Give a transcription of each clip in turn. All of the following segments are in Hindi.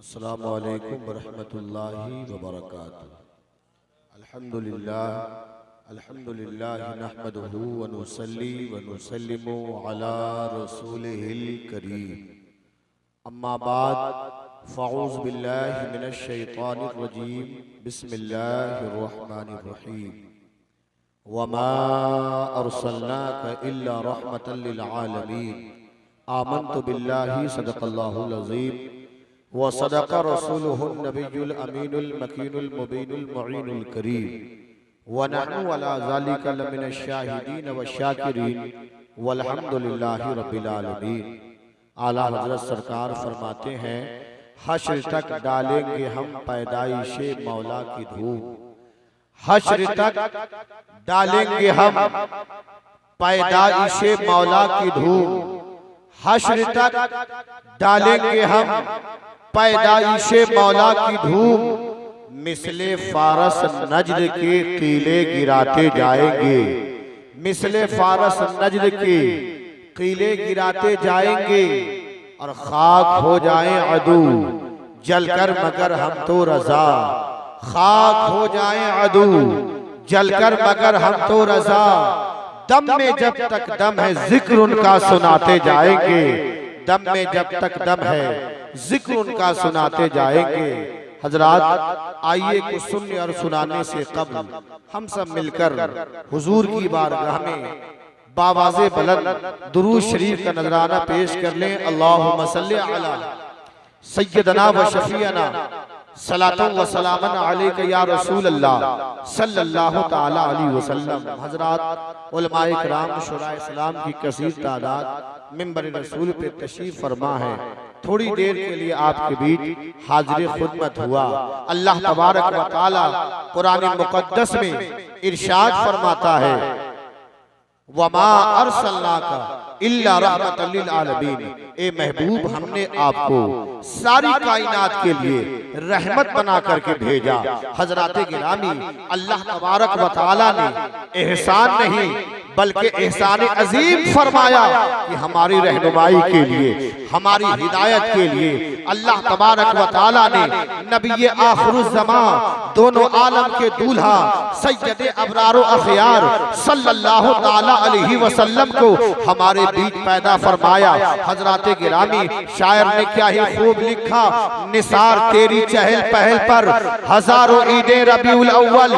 अस्सलामु अलैकुम वरहमतुल्लाहि वबरकातुहू। अल्हम्दुलिल्लाह नहमदुहू व नुसल्ली व नुसल्लिमु अला रसूलिहिल करीम। अम्मा बाद फ़अऊज़ु बिल्लाहि मिनश शैतानिर रजीम। बिस्मिल्लाहिर रहमानिर रहीम। वमा अर्सलनाका इल्ला रहमतल लिल आलमीन। आमन्तु बिल्लाहि सदक़ल्लाहुल अज़ीम व सदक़ रसूलुहुन नबियुल अमीनुल मकीनुल मुबीनुल मुईनुल करीम व नहनु अला ज़ालिका लमिनश शाहिदीन व शाकिरीन वल्हम्दुलिल्लाहि रब्बिल आलमीन। आला हज़रत सरकार फरमाते हैं, हश्र तक डालेंगे हम पैदाइशे मौला की धूम। हश्र तक डालेंगे हम पैदाइशे मौला की धूम। हश्र तक डालेंगे हम पैदाइशे मौला की धूम। मिसले फारस नजद के कीले गिराते जाएंगे। मिसले फारस नजद के कीले गिराते जाएंगे और खाक हो जाएं अदू जलकर मगर हम तो रजा। खाक हो जाएं अदू जलकर मगर हम तो रजा। दम में जब तक दम है जिक्र उनका सुनाते जाएंगे। दम में जब तक दम है जिक्र उनका सुनाते जाएंगे। हजरात, आइए कुछ सुनने और सुनाने से कबल हम सब मिलकर हुजूर की बारगाह में बावाज़े बुलंद दुरूद शरीफ का नजराना पेश कर लें। अल्लाहुम्मा सल्ली अला सय्यदना व शफीअना सलातु व सलामन अलैका या रसूल अल्लाह सल्लल्लाहु तआला अलैहि वसल्लम। हजरात, उलमाए किराम शुराए इस्लाम की कसीर तादाद मिंबर रसूल पे तशरीफ फरमा है। थोड़ी देर के लिए आपके बीच हाजिर खुदमत हुआ। अल्लाह तबारक व तआला कुरान मुकद्दस में इरशाद फरमाता है, वमा अरसलनाका इल्ला रहमतल लिल आलमीन। ए महबूब, हमने आपको सारी कायनात के लिए रहमत बना करके भेजा। हजराते गिरामी, अल्लाह तबारक व तआला ने एहसान नहीं बल्कि एहसान अजीम फरमाया कि हमारी रहनुमाई के लिए, हमारी हिदायत के लिए अल्लाह तबारक व तआला ने नबी आखिरुज़्ज़मान दोनों आलम के दूल्हा सैयदे अबरार व अखयार सल्लल्लाहु तआला अलैहि वसल्लम को हमारे बीच पैदा फरमाया। हजराते गिरामी, शायर ने क्या ही खूब लिखा, निसार तेरी चहल पहल पर हजारों ईदे रबीउल अव्वल।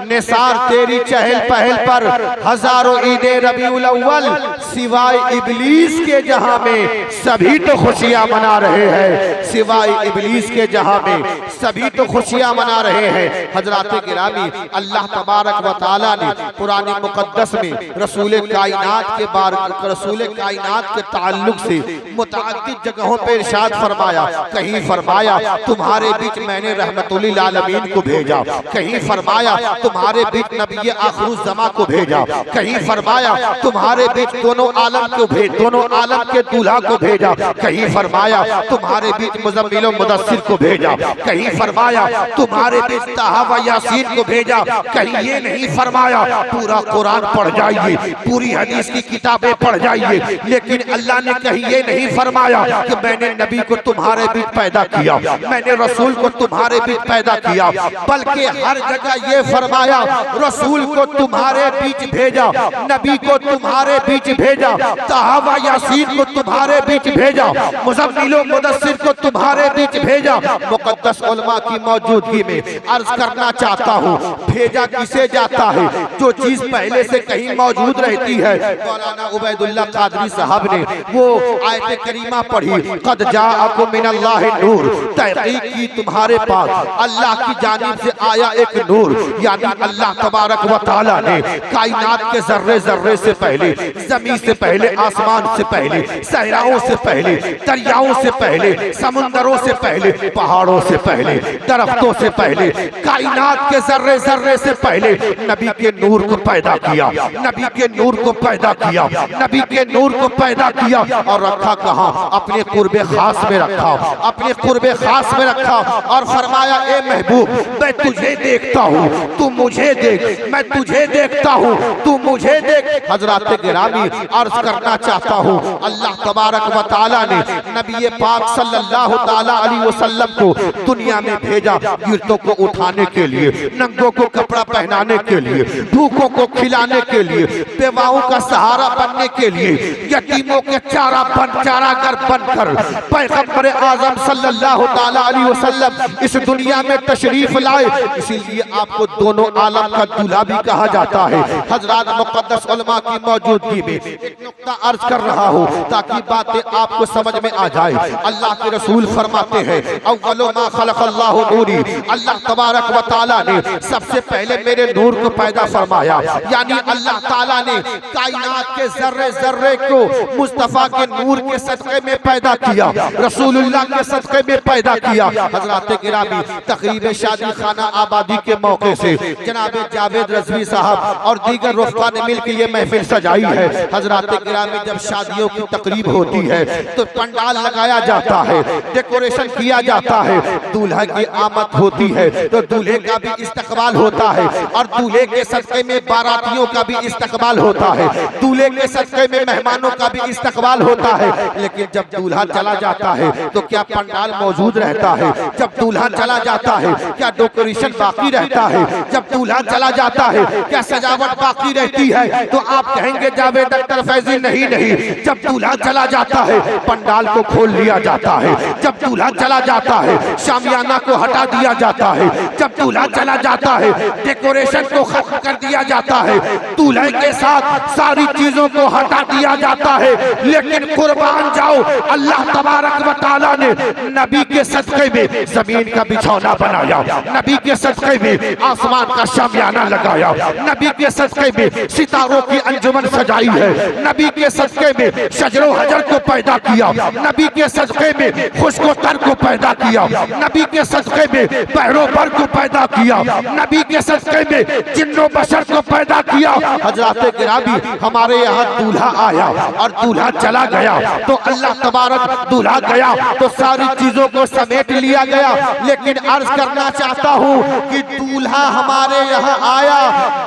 निसार तेरी चहल पहल पर हजारों ईदे रबीउल अव्वल। सिवाय इबलीस के जहां में सभी तो खुशियां मना रहे हैं। सिवाय इबलीस के जहां में सभी तो खुशियां मना रहे हैं। हजराते गिरामी, अल्लाह तबारक व तआला ने कुरान मुकद्दस में रसूल कायनात के ताल्लुक से मुतअद्दिद जगहों पर इरशाद फरमाया। कहीं फरमाया तुम्हारे बीच मैंने रहमतुल लिल आलमीन को भेजा। कहीं फरमाया तुम्हारे बीच नबी आखिरुज़्ज़मान को भेजा। कहीं फरमाया तुम्हारे बीच दोनों आलम के दूल्हा को भेजा। कहीं फरमाया तुम्हारे बीच मुज़म्मिल व मुदस्सिर को भेजा। कहीं फरमाया तुम्हारे बीच ताहा व यासीन को भेजा। कहीं ये नहीं फरमाया पूरा कुरान पढ़ जाइए, पूरी हदीस की किताबें पढ़ जाइए। लेकिन अल्लाह ने कहीं ये नहीं फरमाया कि मैंने नबी को तुम्हारे बीच पैदा किया, मैंने रसूल को तुम्हारे बीच पैदा किया, बल्कि हर जगह ये फरमाया रसूल को तुम्हारे बीच भेजा, नबी को तुम्हारे बीच भेजा, ताहा व यासीन को तुम्हारे बीच भेजा, मुज़म्मिल व मुदस्सिर को तुम्हारे बीच भेजा। मुक़द्दस उलमा की मौजूदगी में अर्ज करना चाहता हूँ, भेजा किसे जाता है? जो चीज पहले से कहीं मौजूद रहती है। मौलाना उबैदुल्लाह कादरी साहब ने वो आयत करीमा पढ़ी, क़द जाअकुम मिनल्लाहि नूर। तहक़ीक़ की तुम्हारे पास अल्लाह की जानिब से आया एक नूर। यानी अल्लाह तबारक व तआला ने कायनात के जर्रे जर्रे से पहले, जमीन से पहले, आसमान से पहले, सहराओं से पहले, दरियाओं से पहले, समुंदरों से पहले, पहाड़ों से पहले, दरख्तों से पहले, कायनात के जर्रे जर्रे से पहले नबी के नूर को पैदा किया। नबी के नूर को पैदा किया। नबी के नूर को पैदा किया और रखा कहाँ? अपने कुर्बे खास में रखा, अपने कुर्बे खास में रखा और फरमाया, ए महबूब, मैं तुझे देखता हूँ, तू मुझे देख, मैं तुझे देखता हूँ, तू मुझे देख। हजरात गिरामी, अर्ज करना चाहता हूँ, अल्लाह तबारक व तआला ताला ने नबी पाक सल्लल्लाहु ताला अलैहि वसल्लम को दुनिया में भेजा गिरतों को उठाने के लिए, नंगों को कपड़ा पहनाने के लिए, भूखों को खिलाने के लिए, बेवाओं का सहारा बनने के लिए, यतीमों के चारागर बनकर पैगंबर आजम सल्लल्लाहु ताला अलैहि वसल्लम इस दुनिया में तशरीफ लाए। इसीलिए आपको दोनों आलम का दूल्हा भी कहा जाता है। हजरात मुक़द्दस उलमा की मौजूदगी में एक नुक्ता अर्ज कर रहा हूँ ताकि बातें आपको समझ में आ जाए। अल्लाह के रसूल फरमाते हैं अव्वलु मा खलक़ल्लाहु नूरी, अल्लाह तबारक व तआला ने सबसे पहले मेरे नूर को पैदा फरमाया। यानी अल्लाह ताला ने कायनात के जर्रे जर्रे को मुस्तफा के नूर के सदक़े में पैदा किया, रसूलुल्लाह के सदक़े में पैदा किया। हजरात गिरामी तक़रीब शादी खाना आबादी के मौके से जनाब जावेद रज़वी साहब और दीगर रुफ़क़ा ने मिलकर ये महफिल सजाई है। हजरात गिरामी जब शादियों की तकरीब होती है तो पंडाल लगाया जाता है, डेकोरेशन किया जाता है, दूल्हा की आमद होती है तो दूल्हे का भी इस्तकबाल होता है और दूल्हे के सदक़े में बारातियों का भी इस्तकबाल होता है, दूल्हे के सदक़े में मेहमानों का भी इस्तकबाल होता है। लेकिन जब दूल्हा चला जाता है तो क्या पंडाल मौजूद रहता है? जब दूल्हा चला जाता है क्या डेकोरेशन बाकी रहता है? जब दूल्हा चला जाता है क्या सजावट बाकी रहती है? तो आप कहेंगे जावेद अख्तर फैजी नहीं नहीं, जब दूल्हा चला जाता है पंडाल को खोल लिया जाता है, जब दूल्हा चला जाता है शामियाना को हटा दिया जाता है, जब दूल्हा चला जाता है डेकोरेशन को खत्म कर दिया जाता है, दूल्हे के साथ सारी चीजों को हटा दिया जाता है। लेकिन कुर्बान जाओ अल्लाह तबारक व तआला ने नबी के सदक़े में जमीन का बिछौना बनाया, नबी के सदक़े में आसमान का शामियाना लगाया, नबी के सदक़े में सितारों की अंजुमन सजाई है, नबी के सदक़े में शजरो हजर को पैदा किया, नबी के सदक़े में खुशको तर को पैदा किया, नबी के सदक़े में पैरो पर को पैदा किया, नबी के सदक़े में जिन्नो बशर को पैदा किया। हजरात गिरामी हमारे यहाँ दूल्हा आया और दूल्हा चला गया तो अल्लाह तबारक दूल्हा गया तो सारी चीजों को समेट लिया गया। लेकिन अर्ज करना चाहता हूँ कि दूल्हा हमारे यहाँ आया,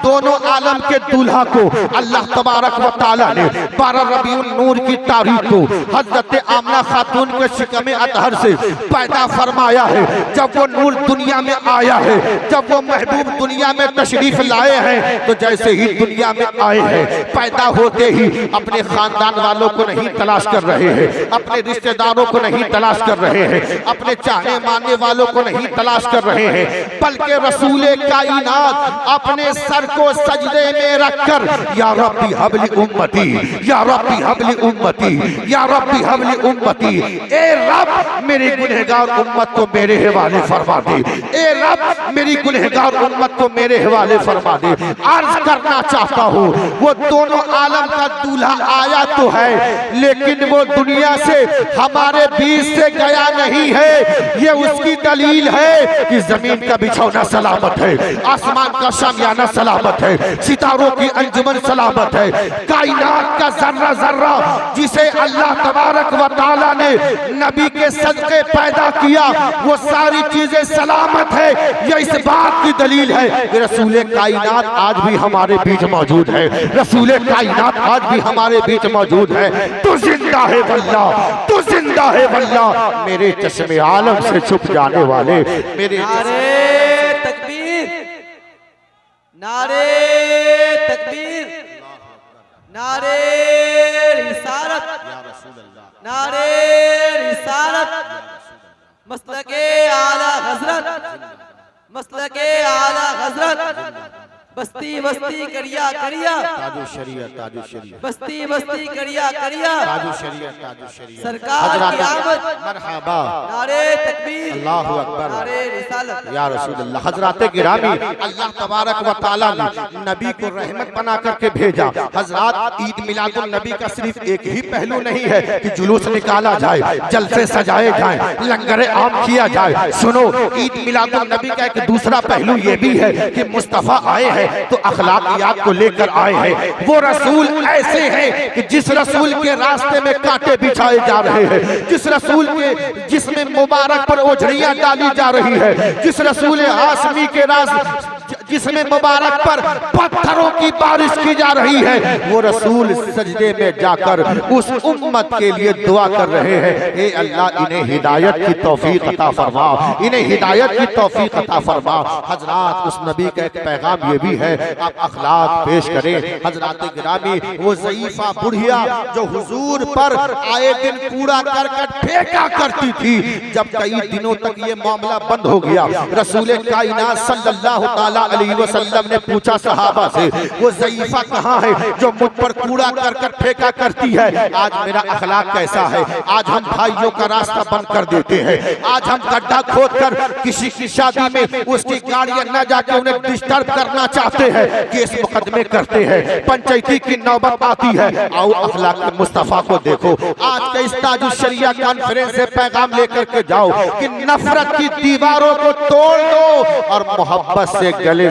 दोनों आलम के दूल्हा को अल्लाह तबारक व तआला ने 12 रबीउल नूर की तारीख को हजरत आमना खातून के शिकम अतहर से पैदा फरमाया है। जब वो नूर दुनिया में आया है, जब वो महबूब दुनिया में तशरीफ लाए हैं तो जैसे ही दुनिया में आए हैं पैदा होते ही अपने खानदान वालों को नहीं तलाश कर रहे हैं, अपने रिश्तेदारों को नहीं तलाश कर रहे हैं, अपने चाहने मानने वालों को नहीं तलाश कर रहे हैं, बल्कि रसूले कायनात अपने सर को सजदे में रखकर या रब्बी हबली उम्मती, या रब्बी हबली उम्मती, या रब्बी हबली उम्मती, ए रब मेरी गुनहगार उम्मत को मेरे हवाले फरमा दे, ए रब मेरी गुनहगार उम्मत को मेरे हवाले फरमा दे। अर्ज करना चाहता हूँ वो दोनों आलम का दूल्हा आया तो है लेकिन वो दुनिया से हमारे बीच से गया नहीं है। ये उसकी दलील है कि जमीन का बिछौना सलामत है, आसमान का शामियाना सलामत है, सितारों की अंजुमन सलामत है, कायनात का जर्रा जर्रा जिसे अल्लाह तबारक व तआला ने नबी के सदक़े पैदा किया वो सारी चीजें सलामत है। ये इस बात की दलील है कि रसूले कायनात आज भी हमारे बीच मौजूद है, रसूले कायनात आज भी हमारे बीच मौजूद है। तू जिंदा है वल्लाह, तू जिंदा है वल्लाह, मेरे चश्मे आलम से छुप जाने वाले मेरे नारे तकबीर, नारे तकबीर, नारे रिसालत, नारे रिसालत, मसलके आला हजरत, मसलके आला हजरत, बस्ती बस्ती करिया करिया, ताजु शरीयत, ताजु शरीयत, बस्ती बस्ती करिया करिया, ताजु शरीयत, ताजु शरीयत, सरकार की आमद, मरहबा, नारे तकबीर, अल्लाहु अकबर, नारे रिसालत, या रसूल अल्लाह। हजरात गिरामी अल्लाह तबारक व तआला ने नबी को रहमत बना करके भेजा। हजरात ईद मिलादुन नबी का सिर्फ एक ही पहलू नहीं है कि जुलूस निकाला जाए, जलसे सजाए जाए, लंगर आम किया जाए। सुनो, ईद मिलादुन नबी का एक दूसरा पहलू ये भी है कि मुस्तफा आए हैं तो अखलाकियात को लेकर आए हैं। वो रसूल ऐसे हैं कि जिस रसूल के रास्ते में कांटे बिछाए जा रहे हैं, जिस रसूल के जिसमें मुबारक पर ओझड़ियां डाली जा रही है, जिस रसूल हाशमी के जिसमें मुबारक पर पत्थरों की बारिश की जा रही है, वो रसूल सजदे में जाकर उस उम्मत के लिए दुआ कर रहे हैं, ए अल्लाह इन्हें हिदायत की तौफीक अता फरमा, इन्हें हिदायत की तौफीक अता फरमा। हजरात उस नबी का एक पैगाम ये भी है, आप अखलाक पेश करें। हजरात गिरामी, वो ज़ईफा बुढ़िया जो हुजूर पर आए दिन कूड़ा करकट फेंका करती थी, जब कई दिनों तक ये मामला बंद हो गया, रसूल कायनात सल्लल्लाहु ताला अलैहि वसल्लम ने पूछा सहाबा से, वो ज़ईफा कहाँ है जो मुझ पर कूड़ा करकट फेंका करती है? आज मेरा अखलाक कैसा है? आज हम भाइयों का रास्ता बंद कर देते हैं, आज हम गड्ढा खोदकर किसी की शादी में उसकी गाड़ियां न जाके उन्हें डिस्टर्ब करना चाहते हैं, केस मुकदमे करते हैं, पंचायती की नौबत आती है। आओ अखलाक मुस्तफा को देखो। आज के इस ताजुल शरिया कॉन्फ्रेंस से पैगाम लेकर के जाओ कि नफरत की दीवारों को तोड़ दो और मोहब्बत से गले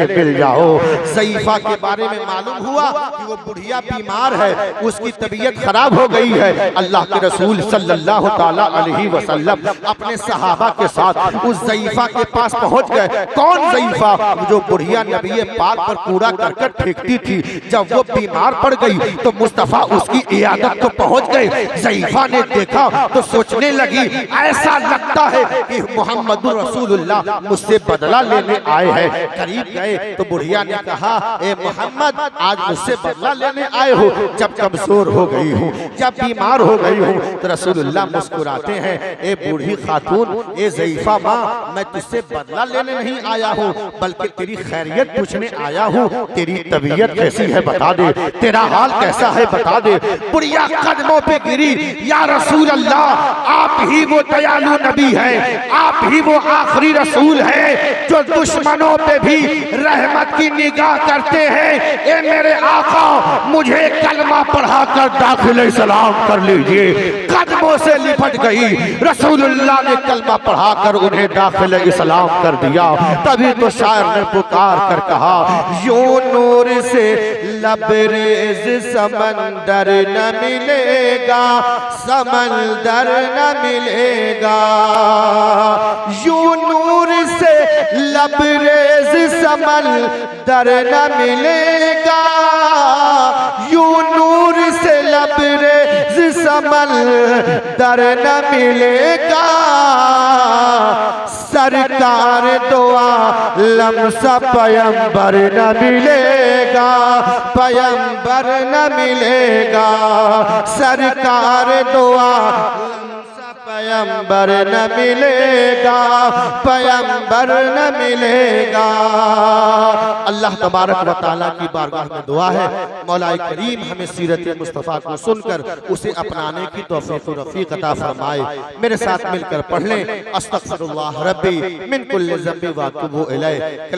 मिल जाओ। ज़ईफा के बारे में मालूम हुआ कि वो बुढ़िया बीमार है, उसकी तबीयत खराब हो गई है। अल्लाह के रसूल सल्लल्लाहु ताला अलैहि वसल्लम अपने सहाबा के साथ उस ज़ईफा के पास पहुंच गए। कौन ज़ईफा? जो बुढ़िया नबी पाक पर कूड़ा करकट फेंकती थी। जब वो बीमार पड़ गई तो मुस्तफा उसकी इयादत को पहुंच गए। ज़ईफा ने देखा तो सोचने लगी, ऐसा लगता है कि मोहम्मदुर रसूलुल्लाह मुझसे बदला लेने आए हैं। करीब गए तो बुढ़िया ने कहा, ए मोहम्मद, आज मुझसे बदला लेने आए हो? जब कमजोर हो गई हूँ, जब बीमार हो गई हूँ। तो रसूलुल्लाह मुस्कुराते हैं, ए बूढ़ी खातून, ए ज़ईफा माँ, मैं तुझसे बदला लेने नहीं आया हूँ, बल्कि तेरी खैरियत पूछने आया हूँ। तेरी तबीयत कैसी है बता दे, तेरा हाल कैसा है बता दे। बुढ़िया कदमों पे गिरी, या रसूल अल्लाह, आप ही वो दयालु नबी है, आप ही वो आखिरी रसूल है जो दुश्मनों पे भी रहमत की निगाह करते हैं। ए मेरे आका, मुझे कलमा पढ़ा कर दाखिल सलाम कर लीजिए। कदमों से लिपट गई, रसूलुल्लाह ने कलमा पढ़ाकर उन्हें दाखिल इस्लाम कर दिया। तभी तो शायर ने पुकार कर कहा, यूं नूर से लबरेज समंदर न मिलेगा, समंदर न मिलेगा। यूं नूर से लबरेज समंदर न मिलेगा, यूं नूर से लबरेज समंदर न मिलेगा। सरकार दुआ लम्सा पयंबर न मिलेगा, पयंबर न मिलेगा। सरकार दुआ पयंबर न मिलेगा, पयंबर न मिलेगा। अल्लाह तबारक व तआला की बारगाह में दुआ है, मौला करीम हमें सीरत मुस्तफ़ा को सुनकर उसे अपनाने की तौफीक रफ़ीक अता फरमाए। मेरे साथ मिलकर पढ़ लें, अस्तग़फिरुल्लाह रब्बी मिन कुल्लि ज़ंबि व अतूबु इलैह।